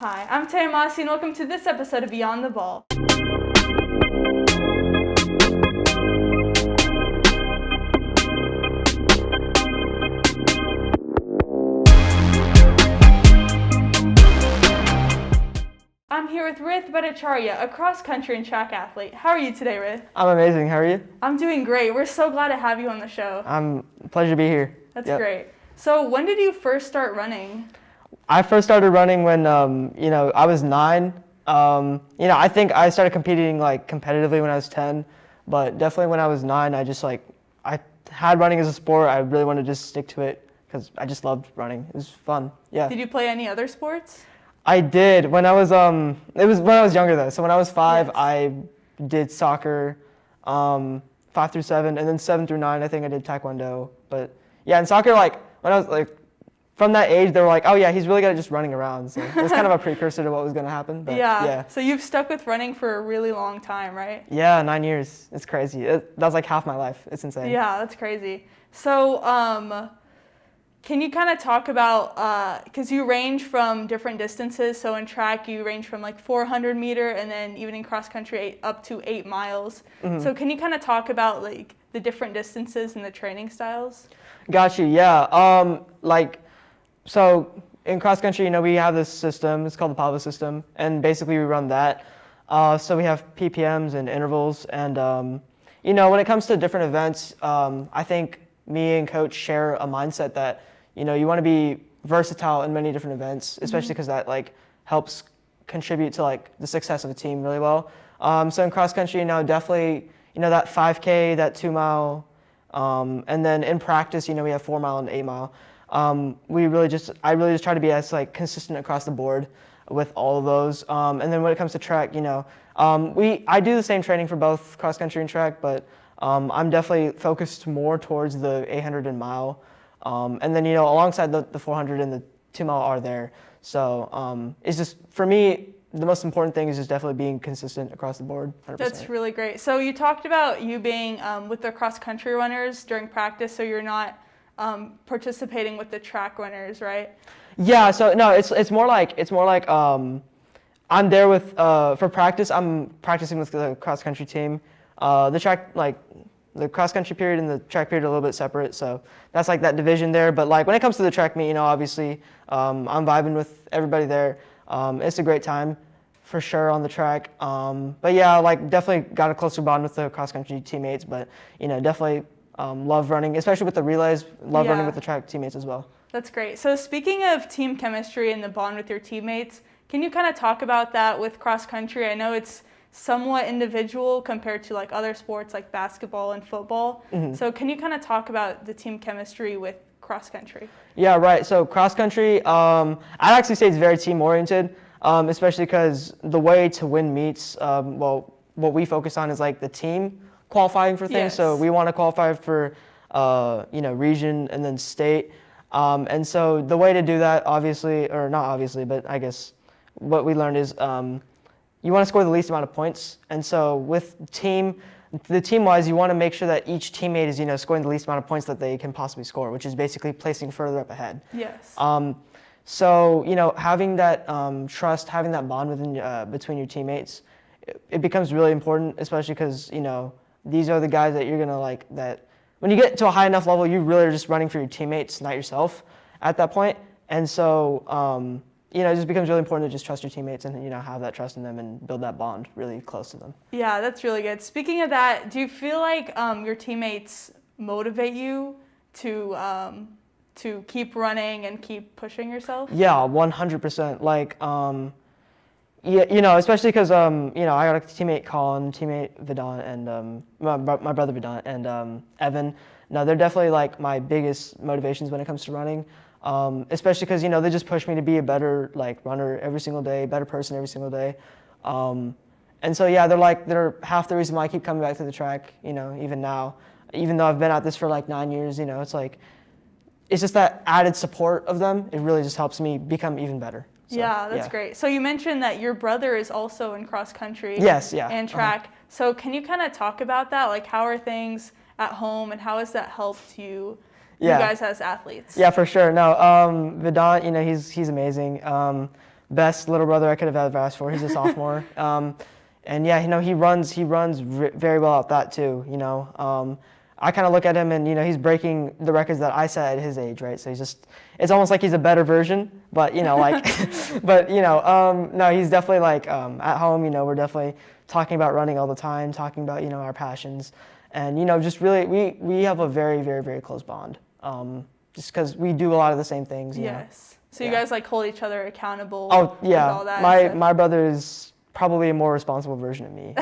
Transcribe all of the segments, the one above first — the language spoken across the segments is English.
Hi, I'm Taya Masi, and welcome to this episode of Beyond the Ball. I'm here with Rith, Bhattacharyya, a cross-country and track athlete. How are you today, Rith? I'm amazing. How are you? I'm doing great. We're so glad to have you on the show. Pleasure to be here. That's great. So when did you first start running? I first started running when, I was 9. I think I started competing competitively when I was 10, but definitely when I was 9, I had running as a sport. I really wanted to just stick to it because I just loved running. It was fun. Yeah. Did you play any other sports? I did when I was it was when I was younger though. So when I was 5, Yes. I did soccer, 5 through 7, and then 7 through 9, I think I did taekwondo. But yeah, in soccer, when I was from that age, they were like, oh yeah, he's really good at just running around. So it was kind of a precursor to what was going to happen. But yeah. So you've stuck with running for a really long time, right? Yeah, 9 years. It's crazy. That was like half my life. It's insane. Yeah, that's crazy. So, can you kind of talk about, because you range from different distances, so in track you range from 400 meter and then even in cross country up to 8 miles. Mm-hmm. So can you kind of talk about the different distances and the training styles? Got you, yeah. So in cross country, we have this system, it's called the PAVA system, and basically we run that. So we have PPMs and intervals, and when it comes to different events, I think me and coach share a mindset that, you want to be versatile in many different events, especially because that helps contribute to the success of a team really well. So in cross country, definitely, that 5K, that 2 mile, and then in practice, we have 4 mile and 8 mile. I really just try to be as consistent across the board with all of those. And then when it comes to track, I do the same training for both cross country and track, but I'm definitely focused more towards the 800 and mile. And then, alongside the 400 and the 2 mile are there. So it's just, for me, the most important thing is just definitely being consistent across the board. 100%. That's really great. So you talked about you being with the cross country runners during practice, so you're not participating with the track runners, right? Yeah. So no, it's more like I'm there with for practice. I'm practicing with the cross country team. The track the cross country period and the track period are a little bit separate, so that's that division there. But when it comes to the track meet, obviously I'm vibing with everybody there. It's a great time for sure on the track. But yeah, definitely got a closer bond with the cross country teammates. But definitely love running, especially with the relays. Love running with the track teammates as well. That's great. So speaking of team chemistry and the bond with your teammates, can you kind of talk about that with cross country? I know it's somewhat individual compared to other sports like basketball and football. Mm-hmm. So can you kind of talk about the team chemistry with cross country? Yeah, right. So cross country, I'd actually say it's very team oriented, especially because the way to win meets, what we focus on is the team qualifying for things. Yes. So we want to qualify for region and then state. And so the way to do that, obviously, or not obviously, but I guess what we learned is you want to score the least amount of points. And so with the team-wise, you want to make sure that each teammate is scoring the least amount of points that they can possibly score, which is basically placing further up ahead. Yes. So having that trust, having that bond between your teammates, it becomes really important, especially because these are the guys that you're gonna that when you get to a high enough level, you really are just running for your teammates, not yourself at that point. And so it just becomes really important to just trust your teammates and have that trust in them and build that bond really close to them. Yeah, that's really good. Speaking of that, do you feel like your teammates motivate you to keep running and keep pushing yourself? Yeah, 100%. Yeah, especially because I got a teammate Colin, teammate Vedant, and my brother Vedant and Evan. No, they're definitely my biggest motivations when it comes to running. Especially because they just push me to be a better runner every single day, better person every single day. And so yeah, they're half the reason why I keep coming back to the track. Even now, even though I've been at this for 9 years, it's just that added support of them. It really just helps me become even better. So, yeah, that's great. So you mentioned that your brother is also in cross country. Yes, yeah. And track. Uh-huh. So can you kind of talk about that? How are things at home and how has that helped you you guys as athletes? Yeah, for sure. No, Vedant, he's amazing. best little brother I could have ever asked for. He's a sophomore. And yeah, he runs very well at that too, I kind of look at him and, he's breaking the records that I set at his age, right? So it's almost like he's a better version, but, no, he's definitely like, at home, we're definitely talking about running all the time, talking about, our passions. And, just really, we have a very, very, very close bond. Just because we do a lot of the same things, Yes. So you guys like hold each other accountable. Oh, yeah. All that My brother is probably a more responsible version of me.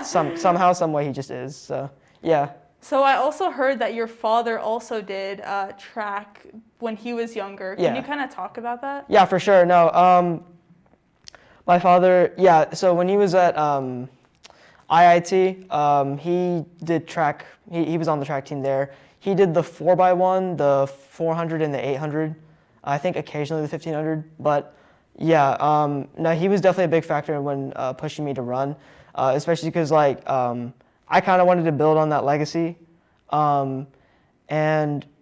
So somehow, some way he just is. So, yeah. So I also heard that your father also did track when he was younger. Can you kind of talk about that? Yeah, for sure. No, my father, so when he was at IIT, he did track, he was on the track team there. He did the 4x1, the 400 and the 800, I think occasionally the 1500, but no, he was definitely a big factor when pushing me to run, especially because I kind of wanted to build on that legacy. And,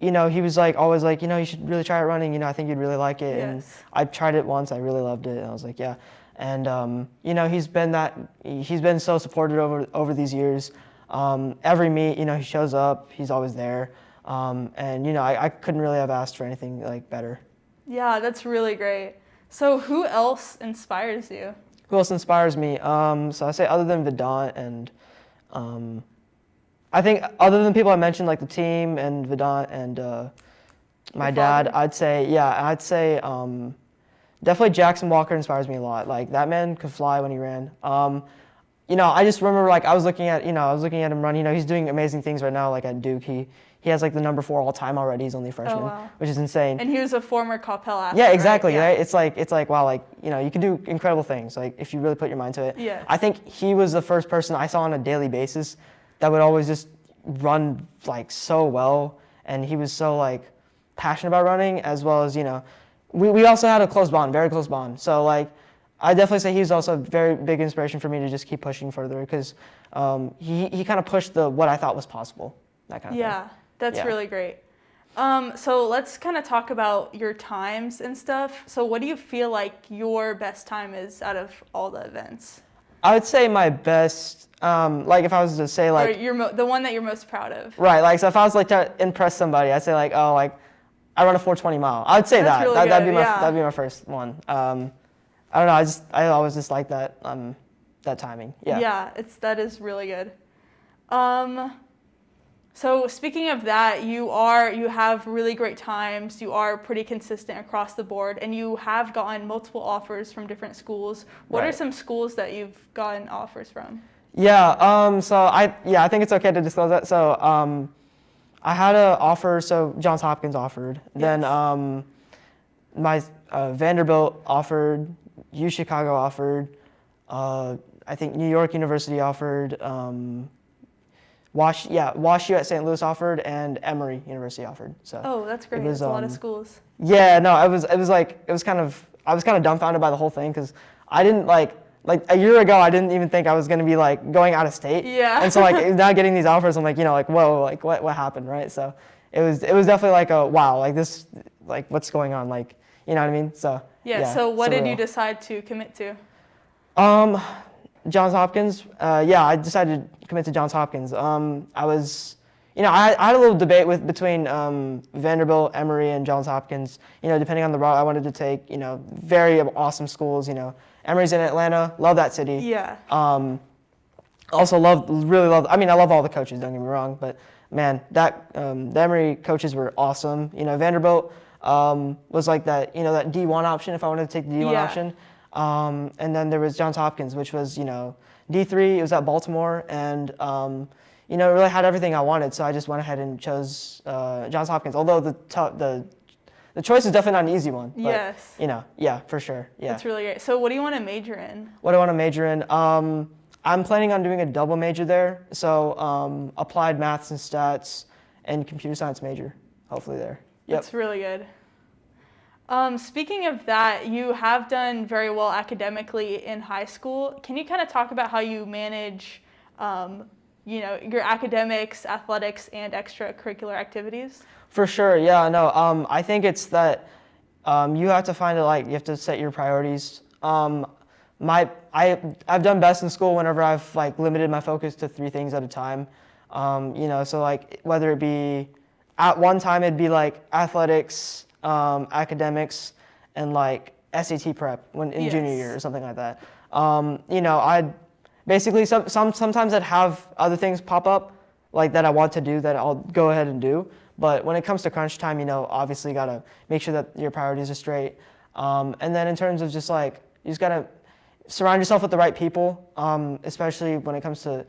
he was always like, you should really try it running. I think you'd really like it. Yes. And I tried it once. I really loved it. And I was like, yeah. And, he's been so supportive over these years. Every meet, he shows up, he's always there. And, I couldn't really have asked for anything better. Yeah, that's really great. So who else inspires you? Who else inspires me? So I say other than Vedant and, I think other than people I mentioned, like the team and Vedant and my dad, I'd say definitely Jackson Walker inspires me a lot. That man could fly when he ran. I just remember I was looking at him run. He's doing amazing things right now. At Duke, he has the number 4 all time already. He's only a freshman, which is insane. And he was a former Capel athlete. Yeah, exactly. Right? Right? It's like wow, you can do incredible things. If you really put your mind to it. Yeah. I think he was the first person I saw on a daily basis that would always just run so well, and he was so passionate about running, as well as we also had a very close bond. So I definitely say he's also a very big inspiration for me to just keep pushing further, because he kind of pushed what I thought was possible, that kind of thing. Yeah, that's really great. So let's kind of talk about your times and stuff. So what do you feel like your best time is out of all the events? I would say my best, if I was to say or the one that you're most proud of. Right, so if I was to impress somebody, I'd say I run a 420 mile. I would say That's that. Really That'd be my first one. I don't know. I always just like that that timing. Yeah. Yeah, that is really good. So speaking of that, you have really great times. You are pretty consistent across the board, and you have gotten multiple offers from different schools. What are some schools that you've gotten offers from? Yeah. So I think it's okay to disclose that. So I had an offer. So Johns Hopkins offered. Yes. Then my Vanderbilt offered. U Chicago offered. I think New York University offered. WashU at St. Louis offered, and Emory University offered. So that's great. It's a lot of schools. Yeah, no, I was kind of dumbfounded by the whole thing, because I didn't like a year ago I didn't even think I was going to be going out of state. Yeah. And so now getting these offers, I'm whoa, what happened, right? So it was definitely a wow, this what's going on, you know what I mean? So yeah. So what did you decide to commit to? Johns Hopkins. I decided to commit to Johns Hopkins. I was, I had a little debate between Vanderbilt, Emory, and Johns Hopkins. Depending on the route I wanted to take. Very awesome schools. Emory's in Atlanta. Love that city. Yeah. Also really love. I love all the coaches. Don't get me wrong, but man, the Emory coaches were awesome. Vanderbilt was that. That D1 option if I wanted to take the D1 option. And then there was Johns Hopkins, which was, D3. It was at Baltimore, and, it really had everything I wanted. So I just went ahead and chose Johns Hopkins. Although the choice is definitely not an easy one. But, yes. Yeah, for sure. Yeah. That's really great. So what do you want to major in? What do I want to major in? I'm planning on doing a double major there. So applied maths and stats and computer science major, hopefully there. Yep. That's really good. Speaking of that, you have done very well academically in high school. Can you kind of talk about how you manage, your academics, athletics, and extracurricular activities? For sure, yeah, no. I think it's that you have to find you have to set your priorities. I've done best in school whenever I've like limited my focus to 3 things at a time. So like whether it be at one time it'd be like athletics, academics, and like SAT prep when in junior year or something like that. I'd basically sometimes I'd have other things pop up like that I want to do that I'll go ahead and do. But when it comes to crunch time, obviously you gotta make sure that your priorities are straight. And then in terms of just like, you just gotta surround yourself with the right people, especially when it comes to,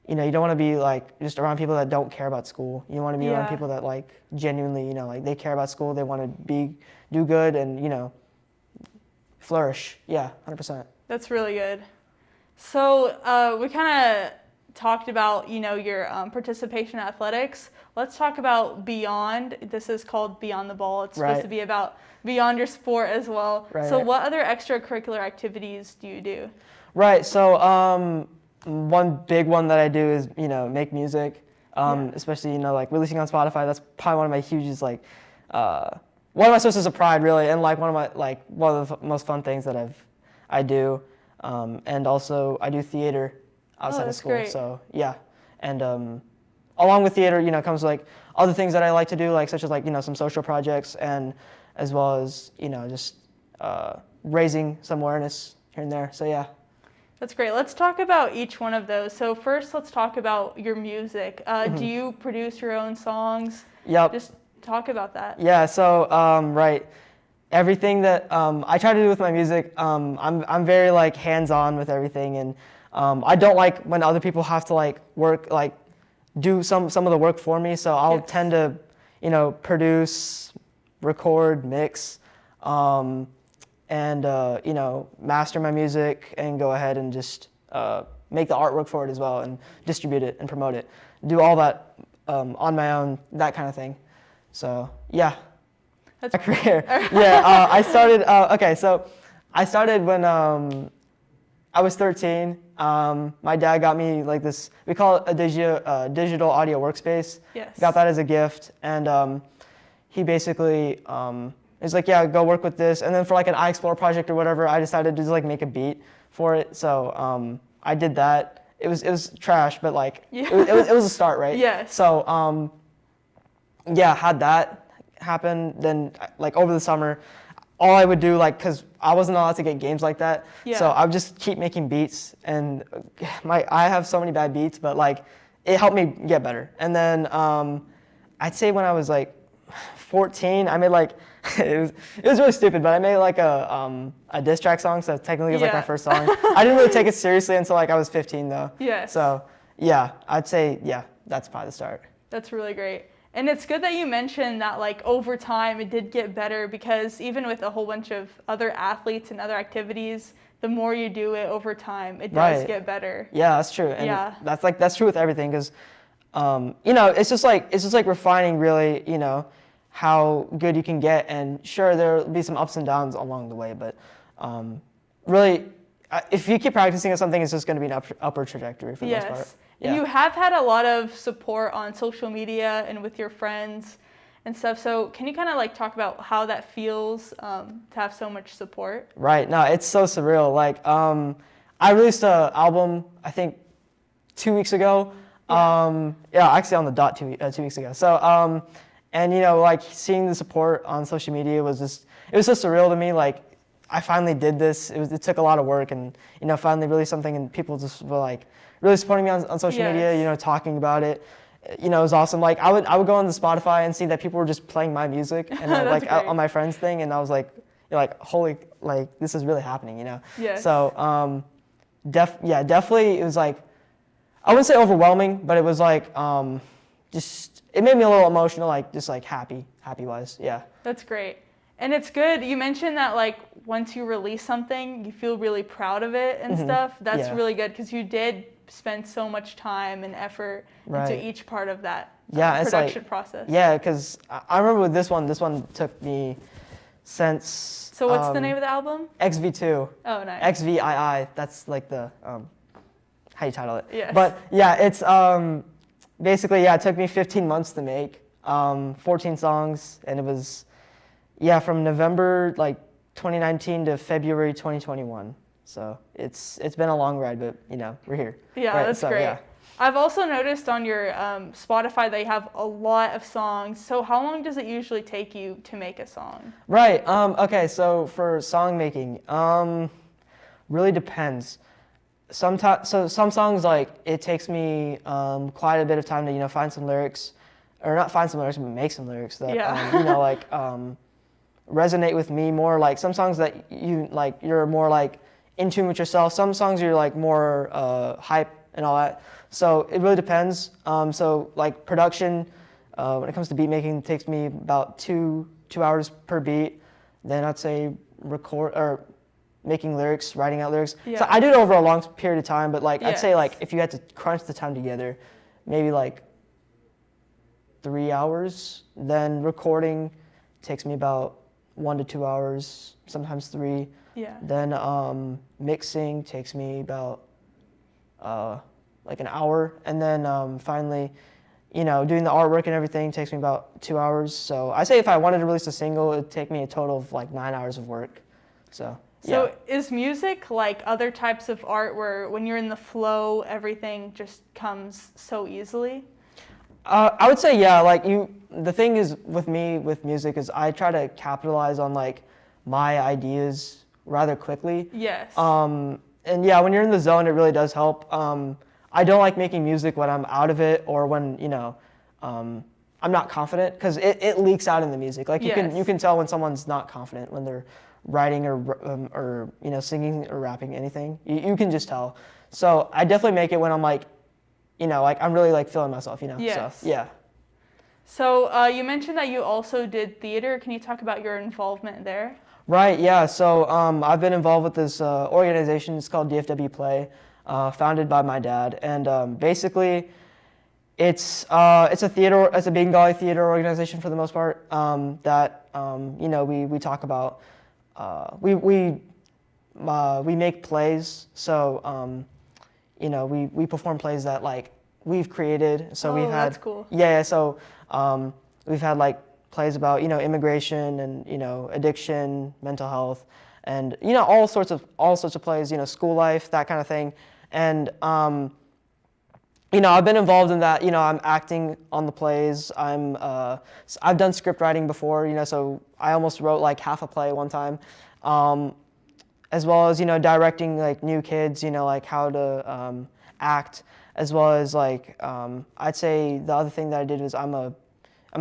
you don't want to be like just around people that don't care about school. You want to be around people that like genuinely, like they care about school. They want to do good and, flourish. Yeah, 100%. That's really good. So we kind of talked about, your participation in athletics. Let's talk about beyond. This is called Beyond the Ball. It's supposed to be about beyond your sport as well. So what other extracurricular activities do you do? Right. So one big one that I do is, make music, especially, like releasing on Spotify. That's probably one of my hugest, like, one of my sources of pride, really, and like one of the most fun things that I do. And also I do theater outside of school. Great. So yeah. And along with theater, comes like other things that I like to do, like such as like, some social projects and as well as, just raising some awareness here and there. So yeah. That's great. Let's talk about each one of those. So first, let's talk about your music. Do you produce your own songs? Yep. Just talk about that. Yeah. So right, everything that I try to do with my music, I'm very like hands-on with everything, and I don't like when other people have to like work like do some of the work for me. So I'll tend to, produce, record, mix. And master my music and go ahead and just make the artwork for it as well and distribute it and promote it. Do all that on my own, that kind of thing. So yeah, that's my career. Yeah, I started. So I started when I was 13. My dad got me like this. We call it a digital audio workspace. Yes. Got that as a gift, and he basically. It's like, yeah, go work with this. And then for like an iExplore project or whatever, I decided to just like make a beat for it. So I did that. It was trash, but like it was a start, right? Yes. So had that happen. Then like over the summer, all I would do cause I wasn't allowed to get games like that. Yeah. So I would just keep making beats, and I have so many bad beats, but like it helped me get better. And then I'd say when I was like 14, I made like it was really stupid, but I made like a diss track song, so technically it was like my first song. I didn't really take it seriously until like I was 15 though. Yeah. So yeah, I'd say that's probably the start. That's really great. And it's good that you mentioned that like over time it did get better, because even with a whole bunch of other athletes and other activities, the more you do it over time, it does get better. Yeah, that's true. And that's true with everything, because it's just like refining really, how good you can get, and sure there'll be some ups and downs along the way, but really if you keep practicing at something, it's just going to be an upward trajectory for the most part. Yeah. You have had a lot of support on social media and with your friends and stuff, so can you kind of like talk about how that feels to have so much support? Right. No, it's so surreal. Like I released an album I think 2 weeks ago. Actually on the dot 2 weeks ago. So and like seeing the support on social media was so surreal to me. Like I finally did this. It took a lot of work, and finally released something, and people just were like really supporting me on social media. Talking about it. It was awesome. Like I would go on the Spotify and see that people were just playing my music and like on my friend's thing, and I was like, holy, like this is really happening. Yes. So definitely it was like, I wouldn't say overwhelming, but it was like it made me a little emotional, like just like happy wise. Yeah. That's great. And it's good. You mentioned that like once you release something, you feel really proud of it and stuff. That's really good, because you did spend so much time and effort into each part of that production process. Yeah, because I remember with this one took me since. So what's the name of the album? XV2. Oh, nice. XVII. That's like the how you title it. Yeah. But yeah, it's basically it took me 15 months to make 14 songs, and it was from November like 2019 to February 2021. So it's been a long ride, but we're here. Yeah, right? that's So, great. yeah. I've also noticed on your Spotify that you have a lot of songs. So how long does it usually take you to make a song? Right. Okay. So for song making, really depends. Some songs like it takes me quite a bit of time to find some lyrics, or not find some lyrics, but make some lyrics that resonate with me more. Like some songs that you're more like in tune with yourself. Some songs you're like more hype and all that. So it really depends. So like production, when it comes to beat making, it takes me about two hours per beat. Then I'd say making lyrics, writing out lyrics. Yeah. So I do it over a long period of time, but like I'd Yes. say like if you had to crunch the time together, maybe like 3 hours. Then recording takes me about 1 to 2 hours, sometimes 3. Yeah. Then mixing takes me about like an hour, and then finally, doing the artwork and everything takes me about 2 hours. So I say if I wanted to release a single, it'd take me a total of like 9 hours of work. So So is music like other types of art where when you're in the flow, everything just comes so easily? I would say yeah. Like the thing is with me with music is I try to capitalize on like my ideas rather quickly. Yes. And yeah, when you're in the zone, it really does help. I don't like making music when I'm out of it or when I'm not confident, because it leaks out in the music. Like Yes. you can tell when someone's not confident when they're writing or singing or rapping anything. You can just tell. So I definitely make it when I'm like I'm really like feeling myself. Yes. So yeah. So you mentioned that you also did theater. Can you talk about your involvement there? Right, yeah. So I've been involved with this organization. It's called DFW Play, founded by my dad, and basically, it's a Bengali theater organization for the most part. That we talk about. We make plays. So we perform plays that like we've created. So we've had that's cool. Yeah. So we've had like plays about immigration and addiction, mental health, and all sorts of plays, school life, that kind of thing. And I've been involved in that. I'm acting on the plays. I've done script writing before. So I almost wrote like half a play one time, as well as directing like new kids, like how to act, as well as like I'd say the other thing that I did was I'm a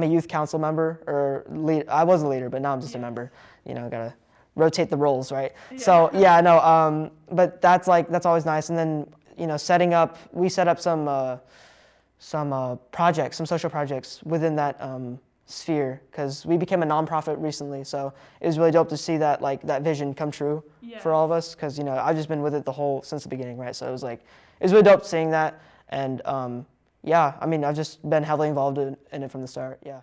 youth council member, or lead. I was a leader, but now I'm just a member. Gotta rotate the roles, right? Yeah. So yeah, no. But that's always nice. And then we set up some projects, some social projects within that sphere, because we became a nonprofit recently. So it was really dope to see that that vision come true for all of us, because I've just been with it since the beginning, right? So it was really dope seeing that, and yeah, I mean I've just been heavily involved in it from the start. Yeah.